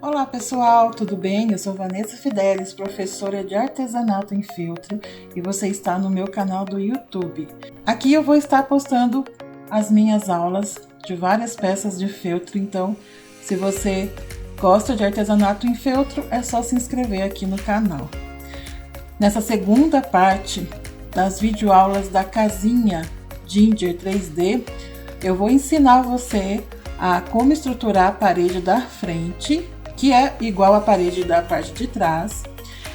Olá pessoal, tudo bem? Eu sou Vanessa Fidelis, professora de artesanato em feltro e você está no meu canal do YouTube. Aqui eu vou estar postando as minhas aulas de várias peças de feltro, então se você gosta de artesanato em feltro é só se inscrever aqui no canal. Nessa segunda parte das videoaulas da casinha Ginger 3D, eu vou ensinar você a como estruturar a parede da frente, que é igual à parede da parte de trás,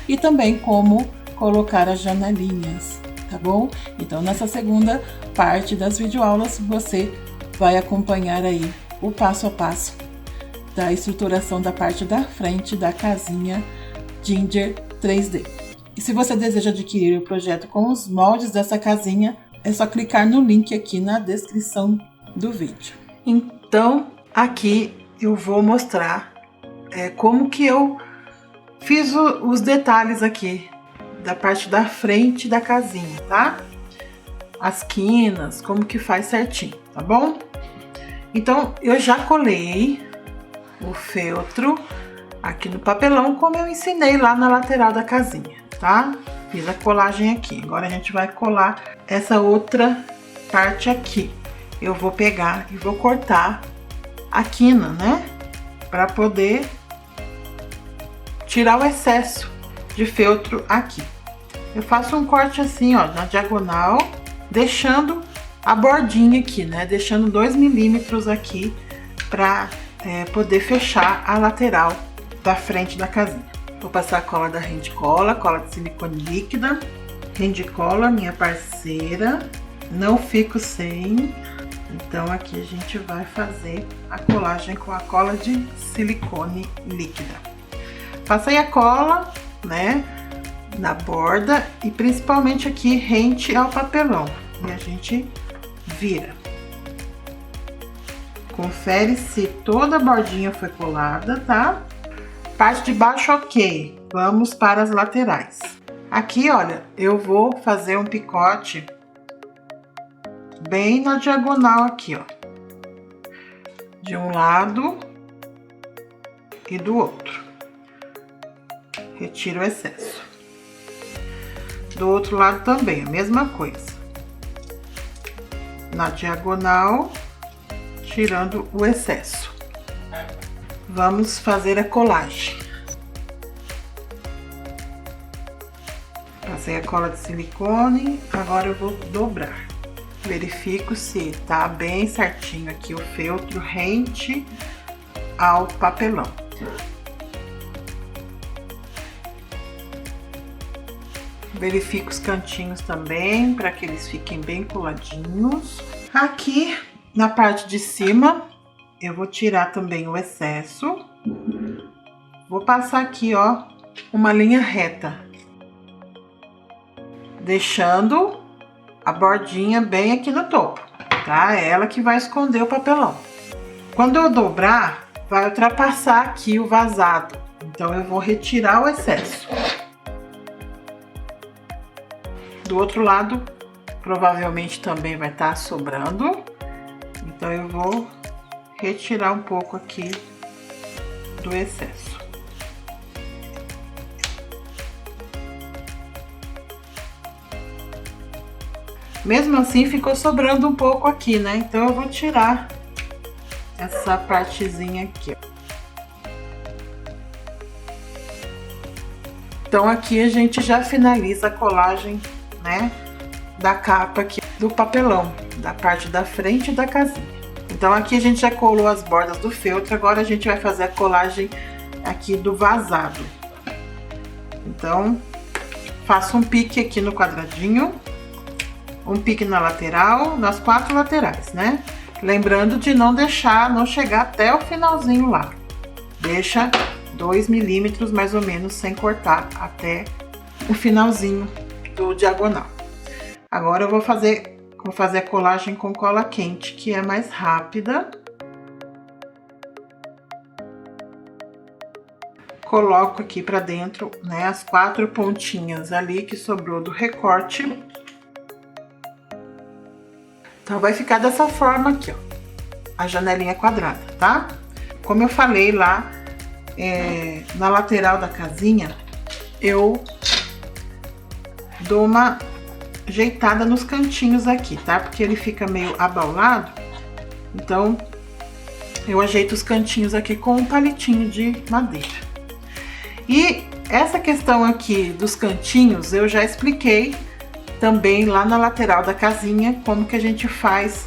e também como colocar as janelinhas, tá bom? Então, nessa segunda parte das videoaulas, você vai acompanhar aí o passo a passo da estruturação da parte da frente da casinha Ginger 3D. E se você deseja adquirir o projeto com os moldes dessa casinha, é só clicar no link aqui na descrição do vídeo. Então, aqui eu vou mostrar como que eu fiz os detalhes aqui da parte da frente da casinha, tá? As quinas, como que faz certinho, tá bom? Então, eu já colei o feltro aqui no papelão, como eu ensinei lá na lateral da casinha, tá? Fiz a colagem aqui. Agora a gente vai colar essa outra parte aqui. Eu vou pegar e vou cortar a quina, né? Para poder tirar o excesso de feltro aqui. Eu faço um corte assim, ó, na diagonal, deixando a bordinha aqui, né? Deixando 2 milímetros aqui para poder fechar a lateral da frente da casinha. Vou passar a cola da Rendicola, cola de silicone líquida. Rendicola, minha parceira, não fico sem. Então aqui a gente vai fazer a colagem com a cola de silicone líquida. Passei a cola, né, na borda e principalmente aqui rente ao papelão. E a gente vira. Confere se toda a bordinha foi colada, tá? Parte de baixo, ok. Vamos para as laterais. Aqui, olha, eu vou fazer um picote bem na diagonal aqui, ó. De um lado e do outro. Retiro o excesso. Do outro lado também, a mesma coisa. Na diagonal, tirando o excesso. Vamos fazer a colagem. Passei a cola de silicone, agora eu vou dobrar. Verifico se tá bem certinho aqui o feltro rente ao papelão. Verifico os cantinhos também, para que eles fiquem bem coladinhos. Aqui, na parte de cima, eu vou tirar também o excesso. Vou passar aqui, ó, uma linha reta. Deixando a bordinha bem aqui no topo, tá? É ela que vai esconder o papelão. Quando eu dobrar, vai ultrapassar aqui o vazado. Então, eu vou retirar o excesso. Do outro lado, provavelmente também vai estar sobrando. Então, eu vou retirar um pouco aqui do excesso. Mesmo assim, ficou sobrando um pouco aqui, né? Então, eu vou tirar essa partezinha aqui, ó. Então, aqui a gente já finaliza a colagem, né, da capa aqui do papelão, da parte da frente da casinha. Então, aqui a gente já colou as bordas do feltro, agora a gente vai fazer a colagem aqui do vazado. Então, faço um pique aqui no quadradinho, um pique na lateral, nas 4 laterais, né? Lembrando de não chegar até o finalzinho lá. Deixa 2 milímetros mais ou menos sem cortar até o finalzinho do diagonal. Agora eu vou fazer a colagem com cola quente, que é mais rápida. Coloco aqui pra dentro, né, as 4 pontinhas ali que sobrou do recorte. Então, vai ficar dessa forma aqui, ó, a janelinha quadrada, tá? Como eu falei lá na lateral da casinha, eu dou uma ajeitada nos cantinhos aqui, tá? Porque ele fica meio abaulado, então eu ajeito os cantinhos aqui com um palitinho de madeira. E essa questão aqui dos cantinhos eu já expliquei também lá na lateral da casinha, como que a gente faz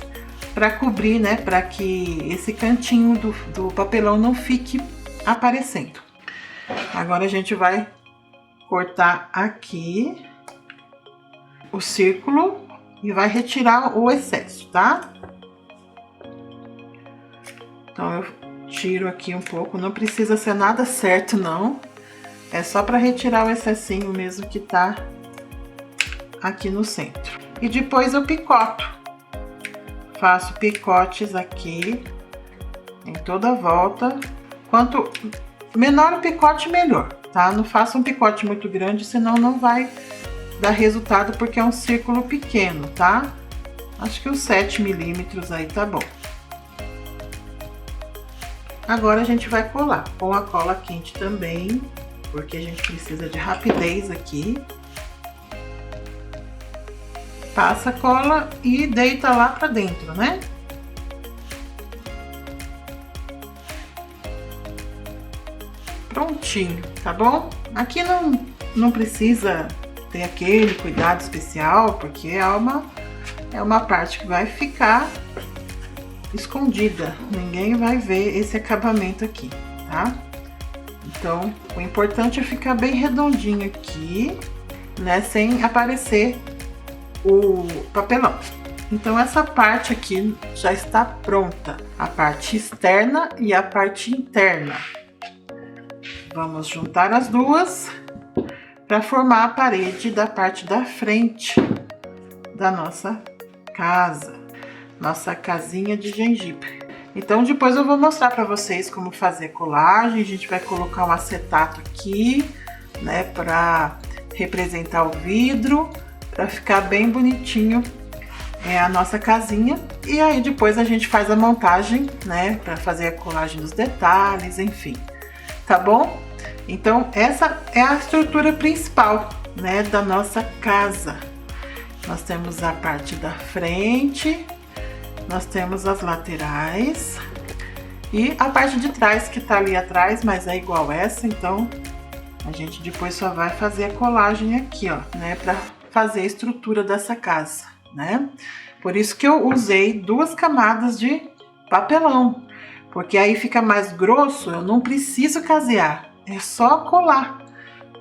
para cobrir, né? Para que esse cantinho do papelão não fique aparecendo. Agora a gente vai cortar aqui o círculo e vai retirar o excesso, tá? Então eu tiro aqui um pouco, não precisa ser nada certo não, é só para retirar o excessinho mesmo que tá aqui no centro. E depois eu picoto, faço picotes aqui em toda a volta, quanto menor o picote melhor, tá? Não faça um picote muito grande, senão não vai dar resultado, porque é um círculo pequeno, tá? Acho que os 7 milímetros aí tá bom. Agora a gente vai colar com a cola quente também, porque a gente precisa de rapidez aqui. Passa a cola e deita lá pra dentro, né? Prontinho, tá bom? Aqui não precisa ter aquele cuidado especial, porque é uma parte que vai ficar escondida. Ninguém vai ver esse acabamento aqui, tá? Então, o importante é ficar bem redondinho aqui, né? Sem aparecer o papelão. Então, essa parte aqui já está pronta. A parte externa e a parte interna. Vamos juntar as duas para formar a parede da parte da frente da nossa casa, nossa casinha de gengibre. Então depois eu vou mostrar para vocês como fazer colagem. A gente vai colocar um acetato aqui, né, para representar o vidro, para ficar bem bonitinho a nossa casinha. E aí depois a gente faz a montagem, né, para fazer a colagem dos detalhes, enfim. Tá bom? Então, essa é a estrutura principal, né, da nossa casa. Nós temos a parte da frente, nós temos as laterais e a parte de trás que tá ali atrás, mas é igual essa, então a gente depois só vai fazer a colagem aqui, ó, né, para fazer a estrutura dessa casa, né? Por isso que eu usei 2 camadas de papelão, porque aí fica mais grosso, eu não preciso casear. É só colar,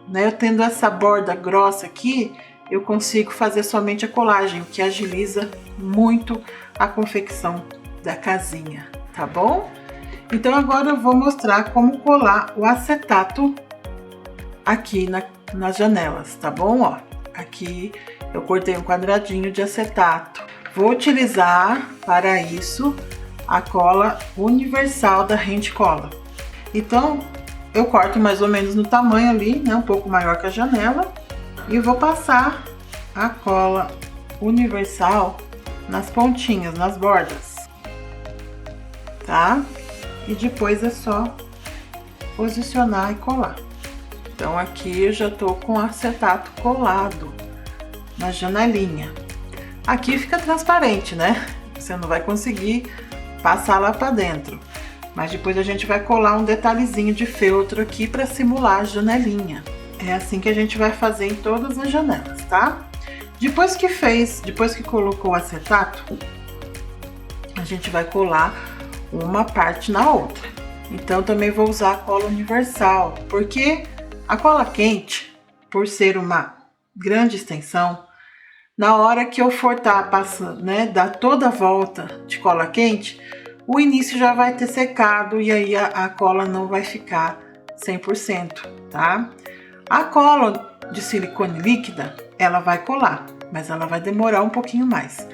né? Eu tendo essa borda grossa aqui, eu consigo fazer somente a colagem, o que agiliza muito a confecção da casinha, tá bom? Então agora eu vou mostrar como colar o acetato aqui nas janelas, tá bom? Ó, aqui eu cortei um quadradinho de acetato. Vou utilizar para isso a cola universal da Rende Cola. Então eu corto mais ou menos no tamanho ali, né, um pouco maior que a janela, e vou passar a cola universal nas pontinhas, nas bordas, tá? E depois é só posicionar e colar. Então aqui eu já tô com o acetato colado na janelinha. Aqui fica transparente, né? Você não vai conseguir passar lá para dentro. Mas depois a gente vai colar um detalhezinho de feltro aqui para simular a janelinha. É assim que a gente vai fazer em todas as janelas, tá? Depois que colocou o acetato, a gente vai colar uma parte na outra. Então também vou usar a cola universal, porque a cola quente, por ser uma grande extensão, na hora que eu for passando, né, dar toda a volta de cola quente, o início já vai ter secado e aí a cola não vai ficar 100%, tá? A cola de silicone líquida, ela vai colar, mas ela vai demorar um pouquinho mais.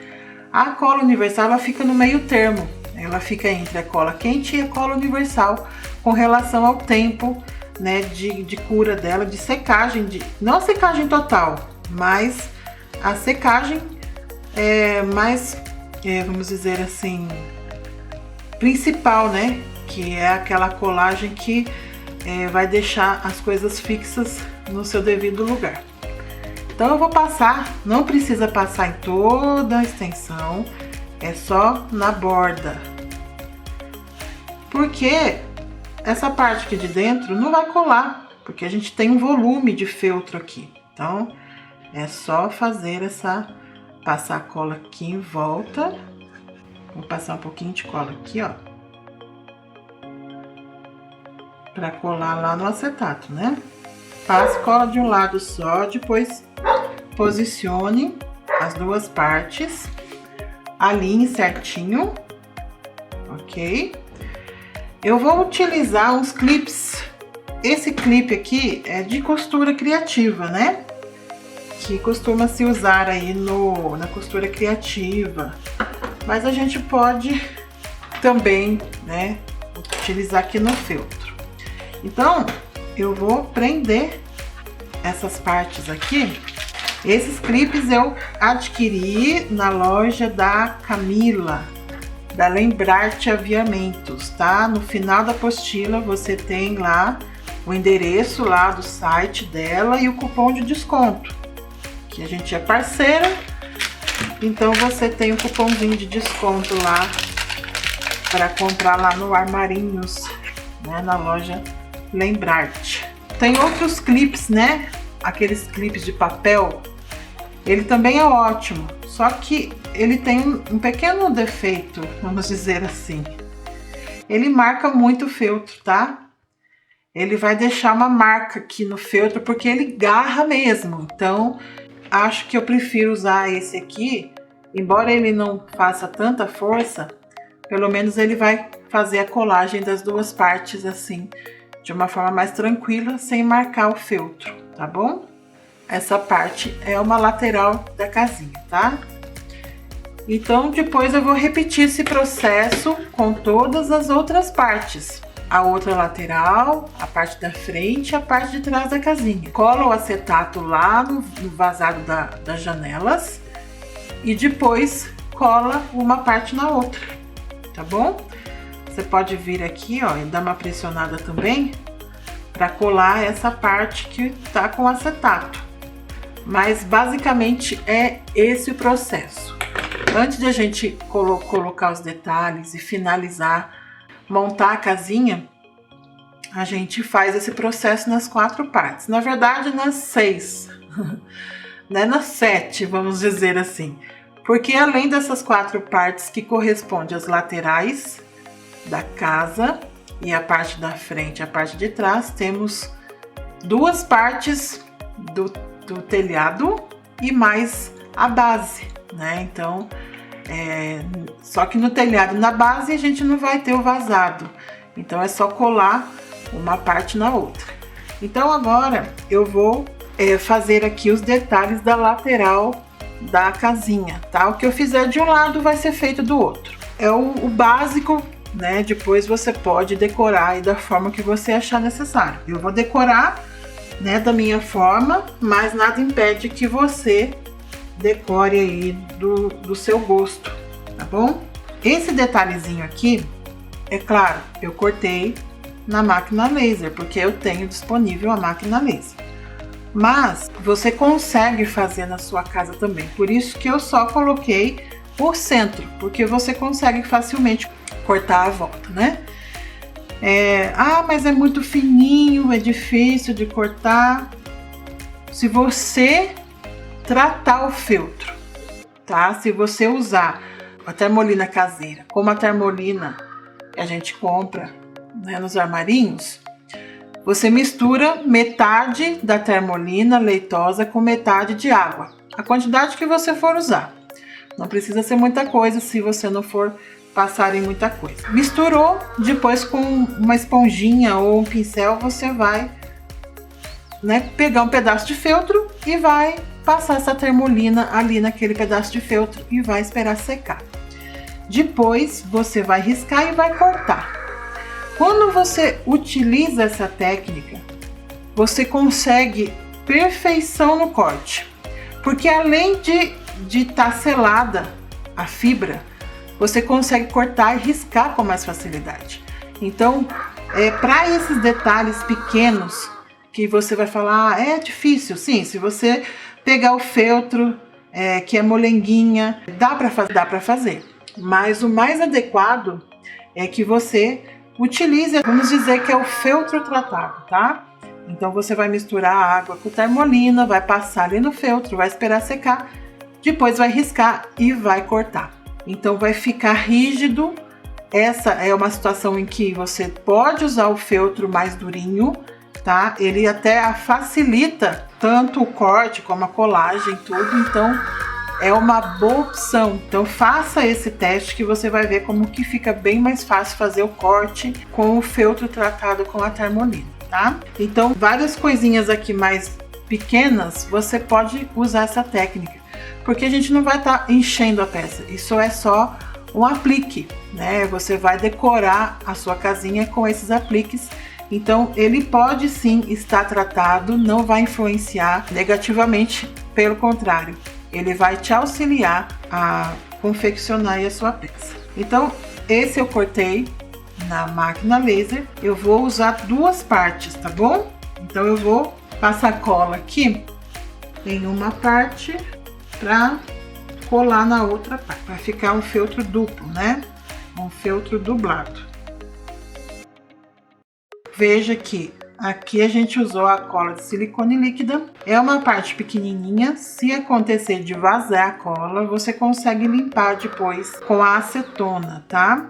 A cola universal, ela fica no meio termo, ela fica entre a cola quente e a cola universal com relação ao tempo, né, de cura dela, de secagem, não a secagem total, mas a secagem mais, vamos dizer assim, principal, né? Que é aquela colagem que vai deixar as coisas fixas no seu devido lugar. Então eu vou passar, não precisa passar em toda a extensão, é só na borda. Porque essa parte aqui de dentro não vai colar, porque a gente tem um volume de feltro aqui. Então é só fazer passar a cola aqui em volta. Vou passar um pouquinho de cola aqui, ó, para colar lá no acetato, né? Passe cola de um lado só, depois posicione as duas partes, alinhe certinho, ok? Eu vou utilizar uns clips. Esse clipe aqui é de costura criativa, né? Que costuma se usar aí na costura criativa. Mas a gente pode também, né, utilizar aqui no feltro. Então, eu vou prender essas partes aqui. Esses clipes eu adquiri na loja da Camila, da Lembrarte Aviamentos, tá? No final da apostila você tem lá o endereço lá do site dela e o cupom de desconto, que a gente é parceira, então você tem o cupomzinho de desconto lá para comprar lá no Armarinhos, né? Na loja Lembrarte. Tem outros clipes, né? Aqueles clipes de papel, ele também é ótimo, só que ele tem um pequeno defeito, vamos dizer assim. Ele marca muito o feltro, tá? Ele vai deixar uma marca aqui no feltro porque ele garra mesmo. Então, acho que eu prefiro usar esse aqui, embora ele não faça tanta força, pelo menos ele vai fazer a colagem das duas partes assim, de uma forma mais tranquila, sem marcar o feltro, tá bom? Essa parte é uma lateral da casinha, tá? Então, depois eu vou repetir esse processo com todas as outras partes. A outra lateral, a parte da frente e a parte de trás da casinha. Cola o acetato lá no vazado das janelas e depois cola uma parte na outra, tá bom? Você pode vir aqui, ó, e dar uma pressionada também para colar essa parte que tá com acetato. Mas basicamente é esse o processo. Antes de a gente colocar os detalhes e finalizar, montar a casinha, a gente faz esse processo nas 4 partes. Na verdade, nas 6, né? Nas 7, vamos dizer assim. Porque além dessas 4 partes que correspondem às laterais da casa e a parte da frente e a parte de trás, temos 2 partes do telhado e mais a base, né? Então, só que no telhado, na base, a gente não vai ter o vazado. Então, é só colar uma parte na outra. Então, agora eu vou fazer aqui os detalhes da lateral da casinha, tá? O que eu fizer de um lado vai ser feito do outro. É o básico, né? Depois você pode decorar aí da forma que você achar necessário. Eu vou decorar, né, da minha forma, mas nada impede que você decore aí do seu gosto, tá bom? Esse detalhezinho aqui, é claro, eu cortei na máquina laser, porque eu tenho disponível a máquina laser. Mas você consegue fazer na sua casa também, por isso que eu só coloquei o centro, porque você consegue facilmente cortar a volta, né? Mas é muito fininho, é difícil de cortar. Se você tratar o feltro, tá? Se você usar a termolina caseira, como a termolina que a gente compra, né, nos armarinhos, você mistura metade da termolina leitosa com metade de água, a quantidade que você for usar. Não precisa ser muita coisa se você não for passar em muita coisa. Misturou, depois com uma esponjinha ou um pincel você vai, né, pegar um pedaço de feltro e vai passar essa termolina ali naquele pedaço de feltro e vai esperar secar. Depois você vai riscar e vai cortar. Quando você utiliza essa técnica, você consegue perfeição no corte, porque além de estar selada a fibra, você consegue cortar e riscar com mais facilidade. Então, Para esses detalhes pequenos que você vai falar, é difícil, sim, se você pegar o feltro que é molenguinha, dá para fazer. Mas o mais adequado é que você utilize, vamos dizer que é o feltro tratado, tá? Então você vai misturar a água com termolina, vai passar ali no feltro, vai esperar secar, depois vai riscar e vai cortar. Então vai ficar rígido. Essa é uma situação em que você pode usar o feltro mais durinho, tá? Ele até facilita tanto o corte como a colagem, tudo. Então é uma boa opção. Então faça esse teste que você vai ver como que fica bem mais fácil fazer o corte com o feltro tratado com a termolina, tá? Então várias coisinhas aqui mais pequenas você pode usar essa técnica, porque a gente não vai estar enchendo a peça. Isso é só um aplique, né? Você vai decorar a sua casinha com esses apliques. Então ele pode sim estar tratado, não vai influenciar negativamente, pelo contrário, ele vai te auxiliar a confeccionar a sua peça. Então esse eu cortei na máquina laser. Eu vou usar duas partes, tá bom? Então eu vou passar cola aqui em uma parte para colar na outra parte, para ficar um feltro duplo, né? Um feltro dublado. Veja que aqui a gente usou a cola de silicone líquida. É uma parte pequenininha. Se acontecer de vazar a cola, você consegue limpar depois com a acetona, tá?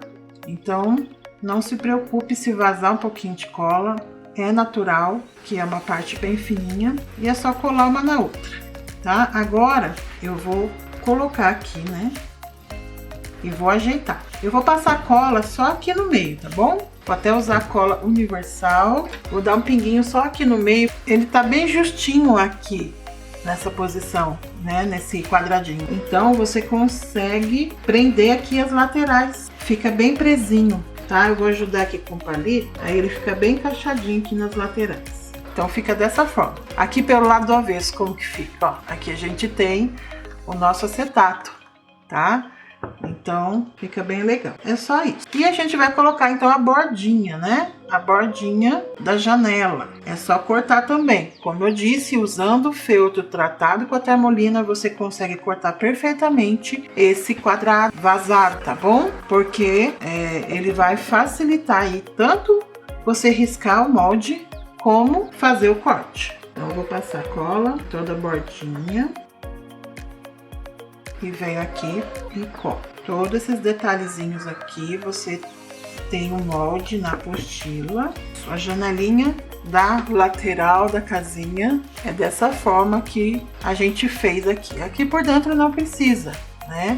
Então não se preocupe se vazar um pouquinho de cola. É natural, que é uma parte bem fininha, e é só colar uma na outra, tá? Agora eu vou colocar aqui, né? E vou ajeitar. Eu vou passar cola só aqui no meio, tá bom? Vou até usar cola universal. Vou dar um pinguinho só aqui no meio. Ele tá bem justinho aqui, nessa posição, né? Nesse quadradinho. Então você consegue prender aqui as laterais. Fica bem presinho, tá? Eu vou ajudar aqui com o palito. Aí ele fica bem encaixadinho aqui nas laterais. Então fica dessa forma. Aqui pelo lado do avesso, como que fica? Ó, aqui a gente tem o nosso acetato, tá? Então fica bem legal. É só isso. E a gente vai colocar então a bordinha, né? A bordinha da janela. É só cortar também. Como eu disse, usando o feltro tratado com a termolina, você consegue cortar perfeitamente esse quadrado vazado, tá bom? Porque ele vai facilitar aí tanto você riscar o molde como fazer o corte. Então eu vou passar cola toda a bordinha. E venho aqui e colo. Todos esses detalhezinhos aqui, você tem um molde na apostila. A janelinha da lateral da casinha é dessa forma que a gente fez aqui. Aqui por dentro não precisa, né?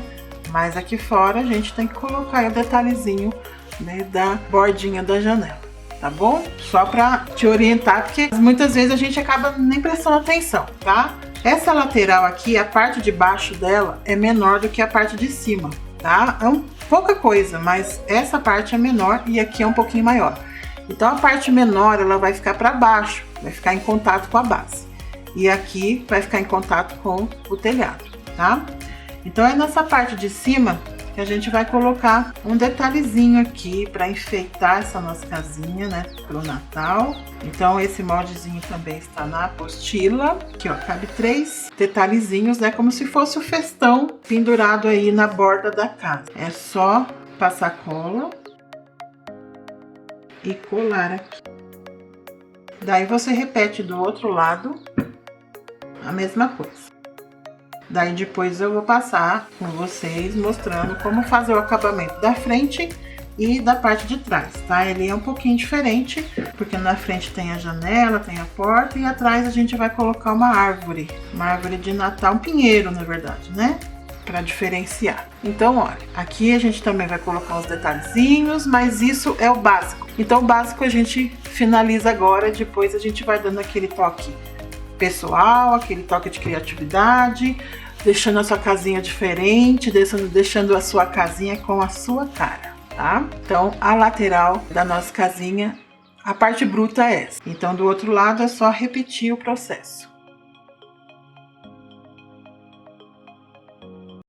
Mas aqui fora a gente tem que colocar o detalhezinho, né, da bordinha da janela. Tá bom? Só para te orientar, porque muitas vezes a gente acaba nem prestando atenção, tá? Essa lateral aqui, a parte de baixo dela é menor do que a parte de cima, tá? É pouca coisa, mas essa parte é menor e aqui é um pouquinho maior. Então a parte menor ela vai ficar para baixo, vai ficar em contato com a base. E aqui vai ficar em contato com o telhado, tá? Então é nessa parte de cima que a gente vai colocar um detalhezinho aqui para enfeitar essa nossa casinha, né, pro Natal. Então esse moldezinho também está na apostila. Aqui, ó, cabe 3 detalhezinhos, né, como se fosse o festão pendurado aí na borda da casa. É só passar cola e colar aqui. Daí você repete do outro lado a mesma coisa. Daí depois eu vou passar com vocês mostrando como fazer o acabamento da frente e da parte de trás, tá? Ele é um pouquinho diferente, porque na frente tem a janela, tem a porta e atrás a gente vai colocar uma árvore de Natal, um pinheiro na verdade, né? Para diferenciar. Então, olha, aqui a gente também vai colocar uns detalhezinhos, mas isso é o básico. Então o básico a gente finaliza agora, depois a gente vai dando aquele toque pessoal, aquele toque de criatividade, deixando a sua casinha diferente, deixando a sua casinha com a sua cara, tá? Então, a lateral da nossa casinha, a parte bruta é essa. Então, do outro lado é só repetir o processo.